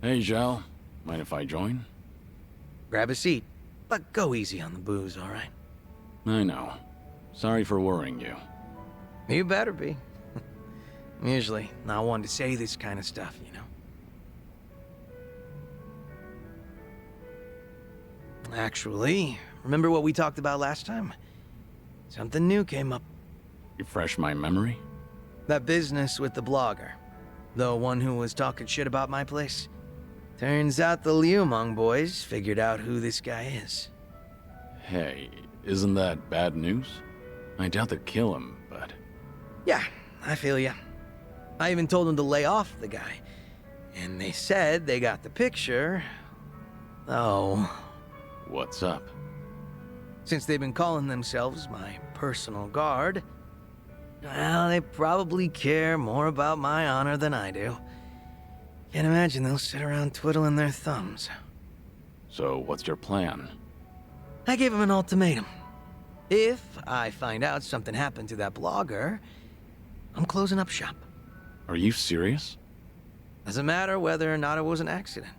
Hey, Zhao. Mind if I join? Grab a seat, but go easy on the booze, all right? I know. Sorry for worrying you. You better be. I'm usually not one to say this kind of stuff, you know? Actually, remember what we talked about last time? Something new came up. Refresh my memory? That business with the blogger. The one who was talking shit about my place. Turns out the Liumang boys figured out who this guy is. Hey, isn't that bad news? I doubt they'd kill him, but... Yeah, I feel ya. I even told them to lay off the guy. And they said they got the picture. Oh. What's up? Since they've been calling themselves my personal guard, well, they probably care more about my honor than I do. Can't imagine they'll sit around twiddling their thumbs. So, what's your plan? I gave them an ultimatum. If I find out something happened to that blogger, I'm closing up shop. Are you serious? Doesn't matter whether or not it was an accident.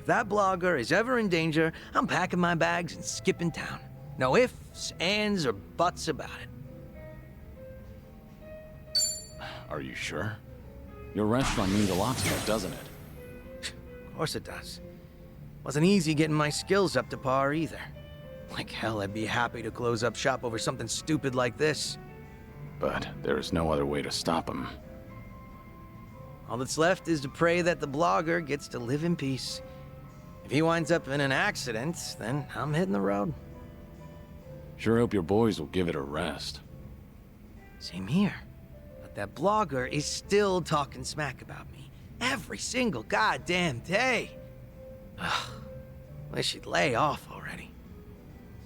If that blogger is ever in danger, I'm packing my bags and skipping town. No ifs, ands, or buts about it. Are you sure? Your restaurant means a lot to you, doesn't it? Of course it does. Wasn't easy getting my skills up to par either. Like hell, I'd be happy to close up shop over something stupid like this. But there's no other way to stop him. All that's left is to pray that the blogger gets to live in peace. If he winds up in an accident, then I'm hitting the road. Sure hope your boys will give it a rest. Same here. But that blogger is still talking smack about me. Every single goddamn day. Ugh. Wish he'd lay off already.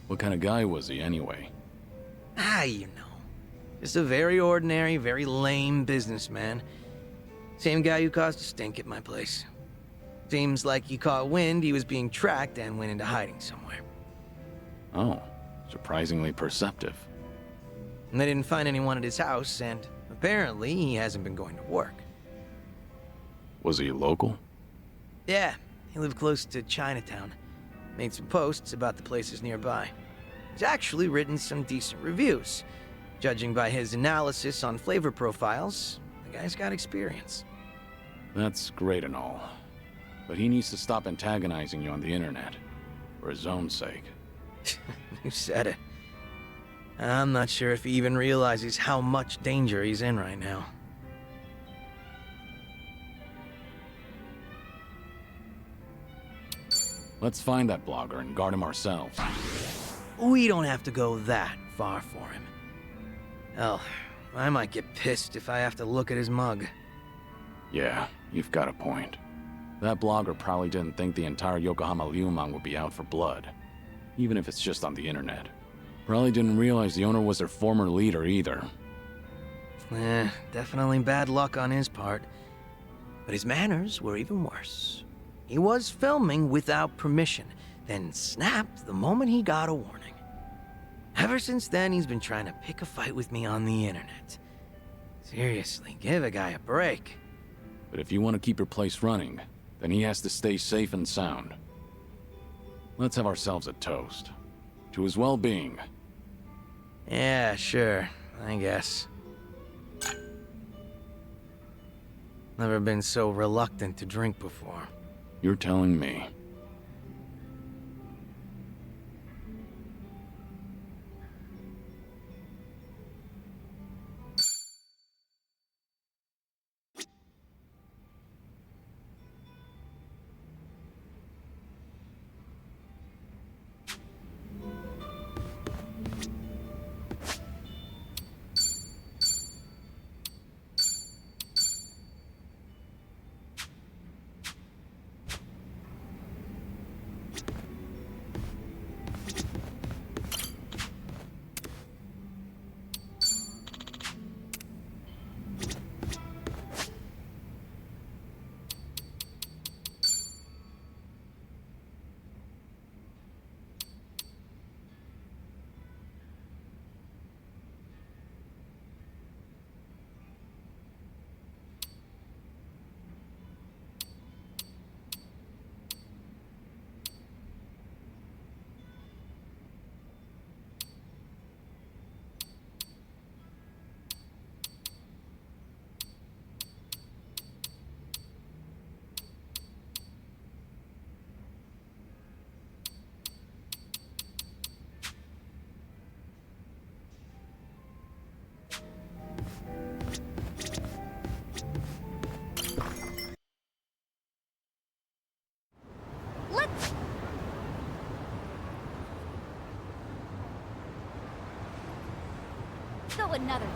What kind of guy was he anyway? You know. Just a very ordinary, very lame businessman. Same guy who caused a stink at my place. Seems like he caught wind he was being tracked and went into hiding somewhere. Oh, surprisingly perceptive. And they didn't find anyone at his house, and apparently he hasn't been going to work. Was he local? Yeah, he lived close to Chinatown. Made some posts about the places nearby. He's actually written some decent reviews. Judging by his analysis on flavor profiles, the guy's got experience. That's great and all. But he needs to stop antagonizing you on the internet. For his own sake. You said it. I'm not sure if he even realizes how much danger he's in right now. Let's find that blogger and guard him ourselves. We don't have to go that far for him. Hell, I might get pissed if I have to look at his mug. Yeah, you've got a point. That blogger probably didn't think the entire Yokohama Liumang would be out for blood. Even if it's just on the internet. Probably didn't realize the owner was their former leader either. Definitely bad luck on his part. But his manners were even worse. He was filming without permission, then snapped the moment he got a warning. Ever since then, he's been trying to pick a fight with me on the internet. Seriously, give a guy a break. But if you want to keep your place running, then he has to stay safe and sound. Let's have ourselves a toast. To his well-being. Yeah, sure, I guess. Never been so reluctant to drink before. You're telling me. another.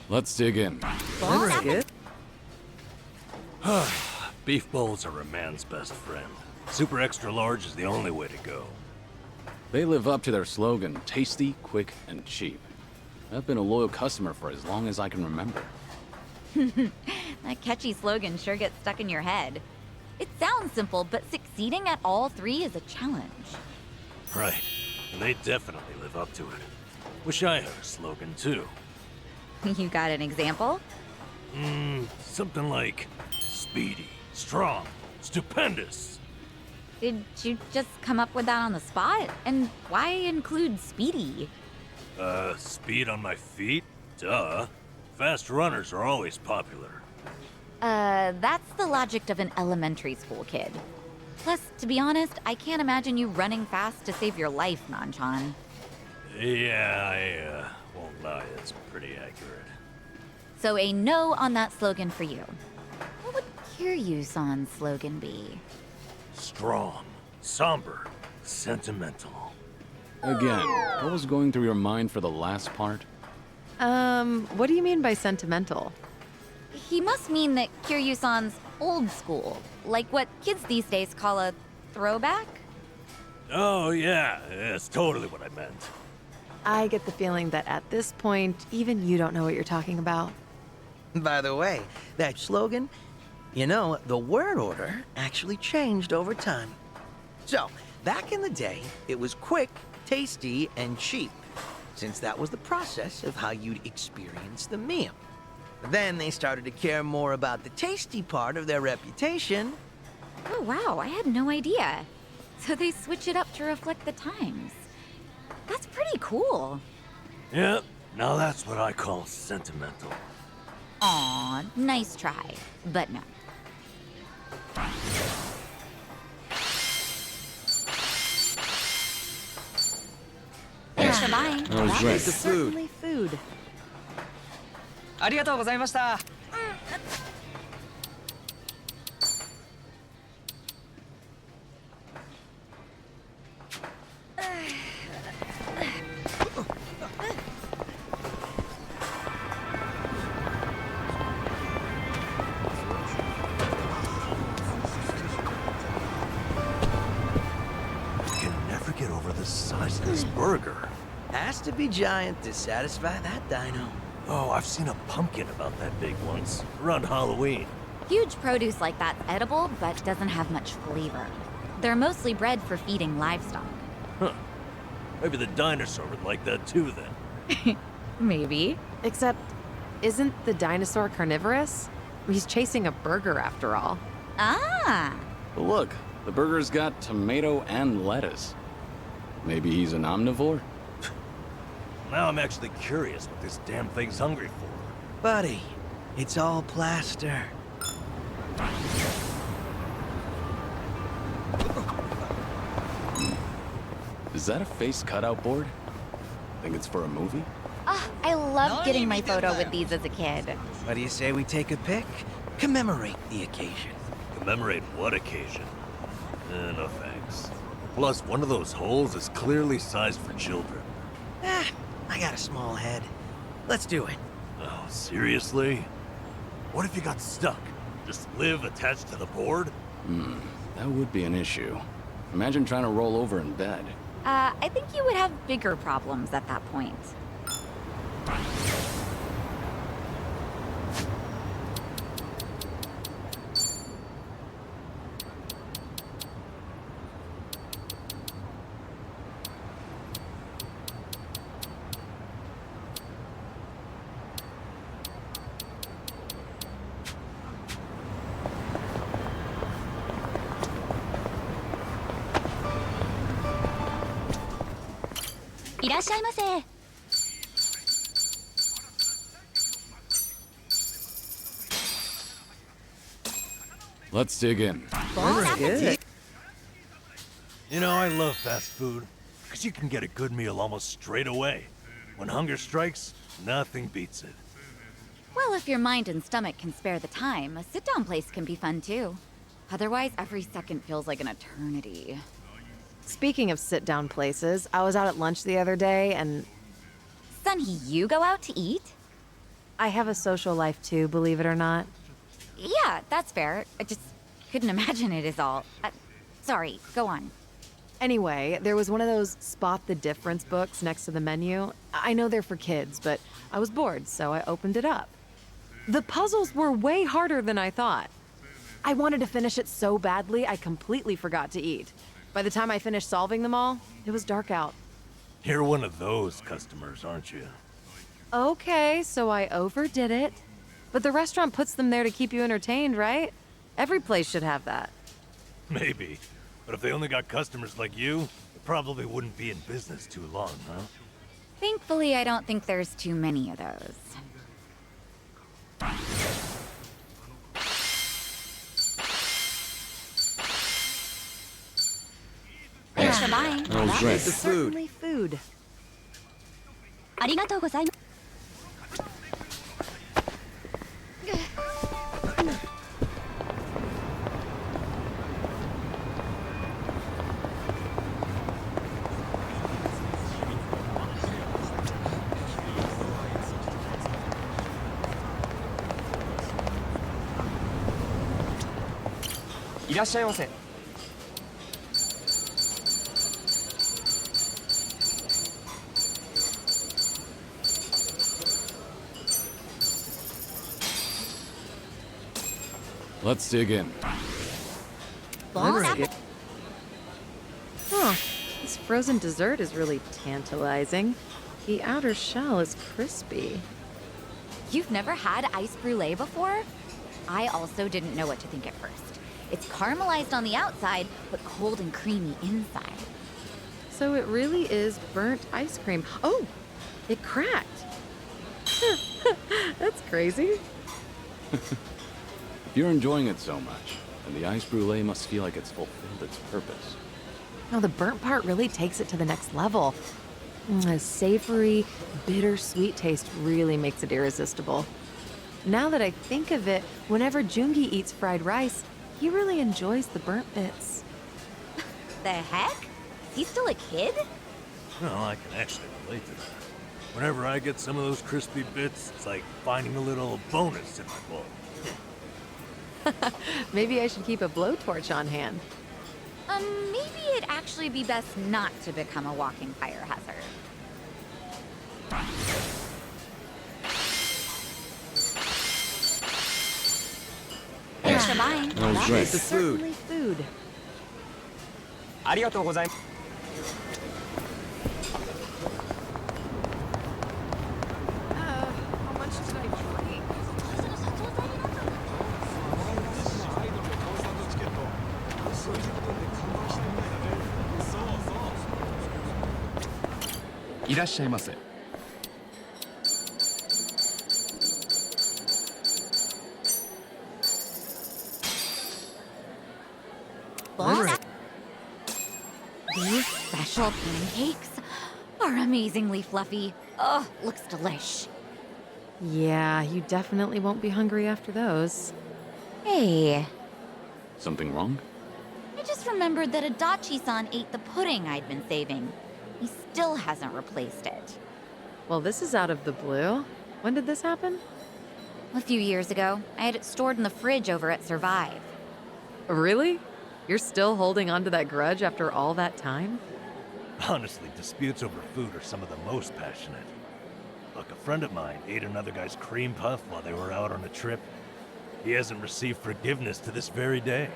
Let's dig in. That's good. Beef bowls are a man's best friend. Super extra large is the only way to go. They live up to their slogan, tasty, quick, and cheap. I've been a loyal customer for as long as I can remember. That catchy slogan sure gets stuck in your head. It sounds simple, but succeeding at all three is a challenge. Right. And they definitely live up to it. Wish I had a slogan too. You got an example? Something like speedy, strong, stupendous. Did you just come up with that on the spot? And why include speedy? Speed on my feet? Duh. Fast runners are always popular. That's the logic of an elementary school kid. Plus, to be honest, I can't imagine you running fast to save your life, Nanchan. Yeah, I won't lie, it's pretty accurate. So a no on that slogan for you. What would Kiryu-san's slogan be? Strong, somber, sentimental. Again, what was going through your mind for the last part? What do you mean by sentimental? He must mean that Kiryu-san's old school, like what kids these days call a throwback? Oh yeah, that's totally what I meant. I get the feeling that at this point, even you don't know what you're talking about. By the way, that slogan, you know, the word order actually changed over time. So, back in the day, it was quick, tasty, and cheap, since that was the process of how you'd experience the meal. Then they started to care more about the tasty part of their reputation. Oh wow, I had no idea. So they switch it up to reflect the times. That's pretty cool. Yep, now that's what I call sentimental. Aw, nice try, but no. Thanks for buying. That was That great. is certainly food. ありがとうございました。Can never get over the size of this burger. Has to be giant to satisfy that dino. Oh, I've seen a pumpkin about that big once, around Halloween. Huge produce like that's edible, but doesn't have much flavor. They're mostly bred for feeding livestock. Maybe the dinosaur would like that too then. Maybe. Except, isn't the dinosaur carnivorous? He's chasing a burger after all. Ah. But look, the burger's got tomato and lettuce. Maybe he's an omnivore? Now I'm actually curious what this damn thing's hungry for. Buddy, it's all plaster. Is that a face cutout board? Think it's for a movie? Ah, I loved getting my photo with these as a kid. What do you say we take a pic? Commemorate the occasion. Commemorate what occasion? No thanks. Plus, one of those holes is clearly sized for children. I got a small head. Let's do it. Oh, seriously? What if you got stuck? Just live attached to the board? That would be an issue. Imagine trying to roll over in bed. I think you would have bigger problems at that point. Let's dig in. Good. You know, I love fast food, because you can get a good meal almost straight away. When hunger strikes, nothing beats it. Well, if your mind and stomach can spare the time, a sit-down place can be fun too. Otherwise, every second feels like an eternity. Speaking of sit-down places, I was out at lunch the other day and Sunny, you go out to eat? I have a social life too, believe it or not. Yeah, that's fair. I just couldn't imagine it is all. Sorry, go on. Anyway, there was one of those spot the difference books next to the menu. I know they're for kids, but I was bored, so I opened it up. The puzzles were way harder than I thought. I wanted to finish it so badly, I completely forgot to eat. By the time I finished solving them all, it was dark out. You're one of those customers, aren't you? Okay, so I overdid it. But the restaurant puts them there to keep you entertained, right? Every place should have that. Maybe. But if they only got customers like you, they probably wouldn't be in business too long, huh? Thankfully, I don't think there's too many of those. Thanks for buying. That was great. The food. Certainly food. ありがとうございます。いらっしゃいませ。Let's dig in. Bon appetit. Huh. This frozen dessert is really tantalizing. The outer shell is crispy. You've never had ice brulee before? I also didn't know what to think at first. It's caramelized on the outside, but cold and creamy inside. So it really is burnt ice cream. Oh, it cracked. That's crazy. If you're enjoying it so much, then the ice brulee must feel like it's fulfilled its purpose. No, the burnt part really takes it to the next level. A savory, bittersweet taste really makes it irresistible. Now that I think of it, whenever Jungi eats fried rice, he really enjoys the burnt bits. The heck? Is he still a kid? Well, I can actually relate to that. Whenever I get some of those crispy bits, it's like finding a little bonus in my bowl. Maybe I should keep a blowtorch on hand. Maybe it'd actually be best not to become a walking fire hazard. Thanks for buying. That was great. The food. Certainly food. ありがとうございます。らっしゃいませ。Boss, these special pancakes are amazingly fluffy. Oh, looks delish. Yeah, you definitely won't be hungry after those. Hey, Something wrong? I just remembered that Adachi-san ate the pudding I'd been saving. He still hasn't replaced it. Well, this is out of the blue. When did this happen? A few years ago, I had it stored in the fridge over at Survive. Really? You're still holding on to that grudge after all that time? Honestly, disputes over food are some of the most passionate. Look, a friend of mine ate another guy's cream puff while they were out on a trip. He hasn't received forgiveness to this very day.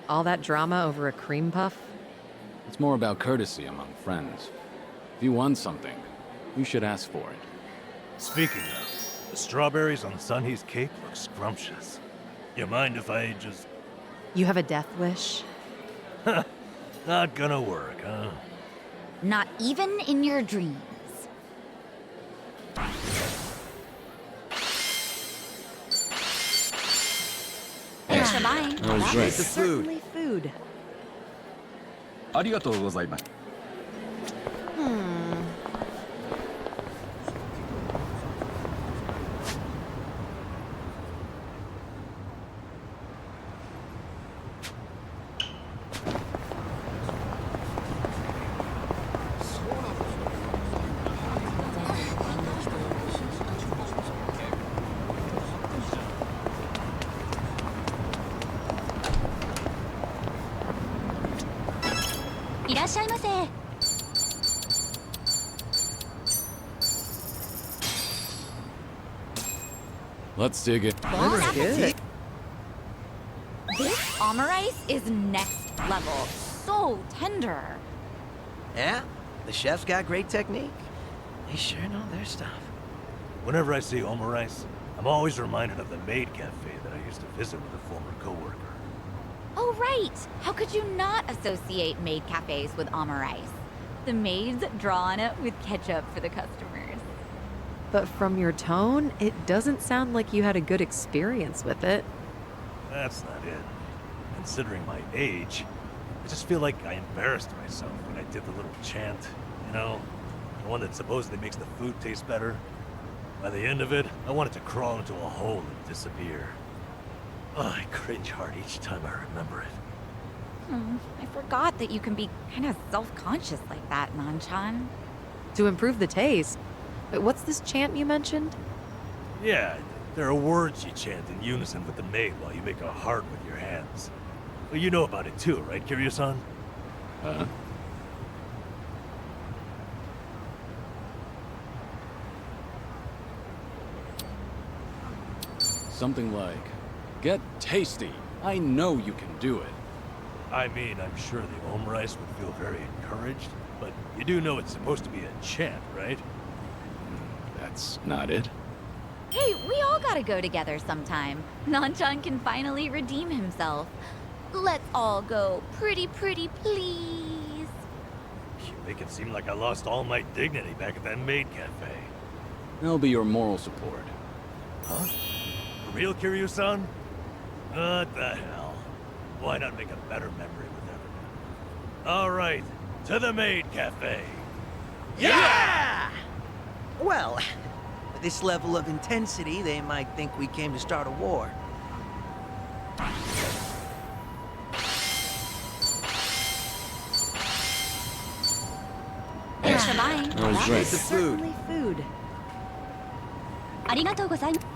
All that drama over a cream puff? It's more about courtesy among friends. If you want something, you should ask for it. Speaking of, the strawberries on Sunhee's cake look scrumptious. You mind if I just... You have a death wish? Not gonna work, huh? Not even in your dreams. Thanks for buying. That was That great. is The food. Certainly food. ありがとうございます。いらっしゃいませ。Let's dig it. Bon That's good. appetit. This omurice is next level. So tender. Yeah, the chef's got great technique. They sure know their stuff. Whenever I see omurice, I'm always reminded of the maid cafe that I used to visit with a former coworker. Oh, right. How could you not associate maid cafes with omurice? The maids draw on it with ketchup for the customers. But from your tone, it doesn't sound like you had a good experience with it. That's not it. Considering my age, I just feel like I embarrassed myself when I did the little chant, you know? The one that supposedly makes the food taste better. By the end of it, I wanted to crawl into a hole and disappear. Oh, I cringe hard each time I remember it. I forgot that you can be kind of self-conscious like that, Nanchan. To improve the taste. Wait, what's this chant you mentioned? Yeah, there are words you chant in unison with the maid while you make a heart with your hands. Well, you know about it too, right, Kiryu-san? Huh? Something like, get tasty. I know you can do it. I mean, I'm sure the omurice would feel very encouraged, but you do know it's supposed to be a chant, right? That's not it. Hey, we all gotta go together sometime. Nanchan can finally redeem himself. Let's all go pretty, please. You make it seem like I lost all my dignity back at that maid cafe. I'll be your moral support. Huh? For real, Kiryu-san? What the hell? Why not make a better memory with everyone? All right, to the maid cafe. Yeah! Well, with this level of intensity, they might think we came to start a war. Thanks for buying. That was great. The food. Certainly food. ありがとうございます。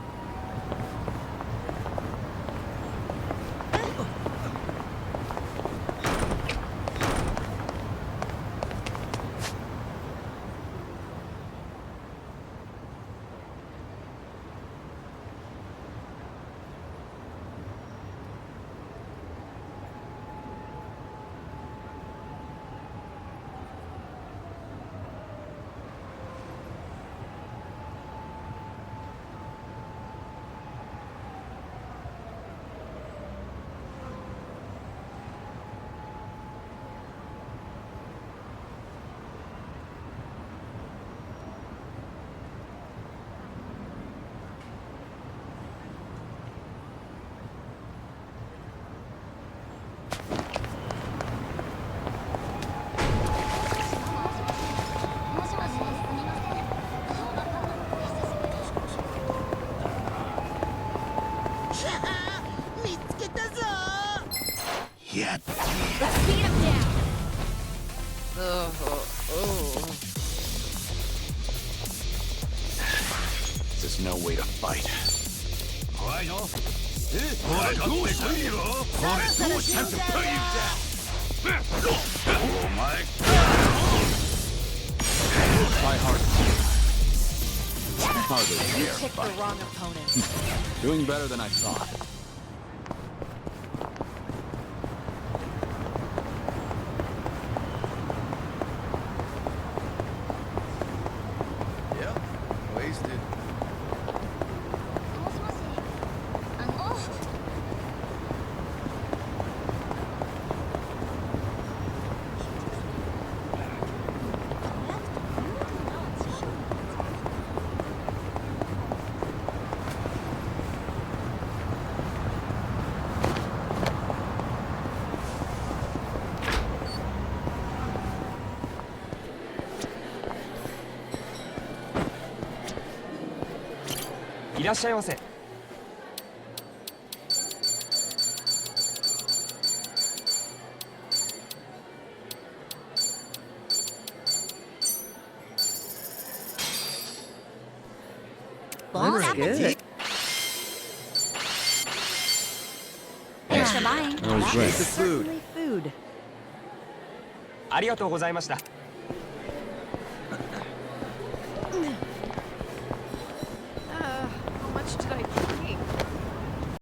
is no way to fight. 怖いのほらどうしたいよこれどうしたと put you down お前 Try hard. Hardly a You fair picked the fight. wrong opponent. Doing better than I thought. Yep, wasted. もしもし。いらっしゃいませ。Bon That's appetit. good. Thanks for buying. That was That great. is certainly food. ありがとうございました。